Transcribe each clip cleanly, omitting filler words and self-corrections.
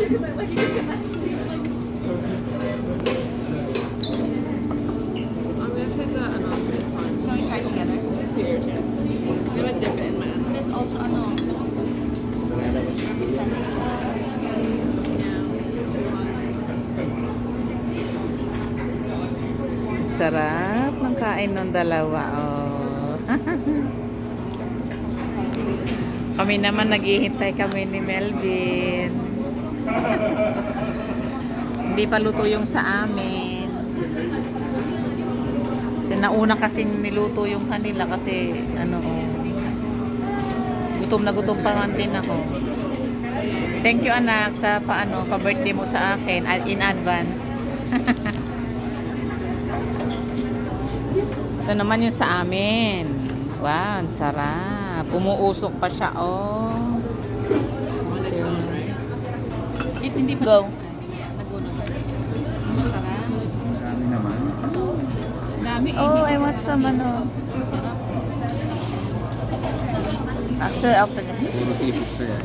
gonna try the this one. Can we try together? Sea urchin. I'm gonna dip it in my There's also ano. Sarap ng kain ng dalawa. Oh. Kami naman naghihintay kami ni Melvin. Hindi pa luto yung sa amin. Kasi nauna kasing niluto yung kanila kasi ano, gutom na gutom pa man din ako. Thank you anak sa pa-birthday mo sa akin in advance. Ito naman yung sa amin. Wow, ang sarap. Umuusok pa siya, oh. Hindi pa go. Masarap. Marami naman. Dami. Oh, I want some ano. Actually, I'll finish it. Puro seafood pa yan.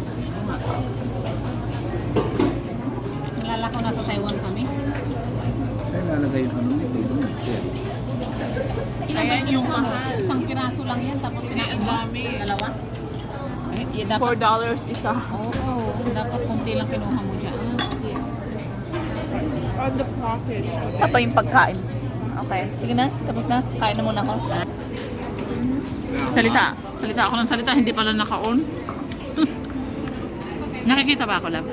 Nalala ko nasa Taiwan kami. Ay, lalagay yung ano mo. Ito mo. Ilan ba yung mahal? Isang piraso lang yan, tapos kinain mo? Dalawa? Eh, dapat, $4 isa. oo, dapat kunti lang kinuha mo dyan. Or the crawfish. Apa yung pagkain? Okay. Sige na. Tapos na. Kain na muna ako. Salita. Salita ako ng salita, hindi pala naka-on. Nakikita ba ako, love?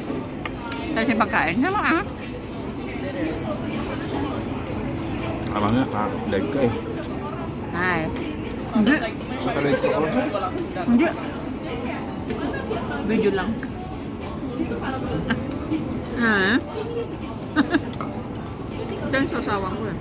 Kasi pagkain. Naman ah. Alam nga, leg ka eh. Ay. Hindi. Sa leg ka ako. Hindi. Video lang. Ah. Ito yung sasawang ko eh.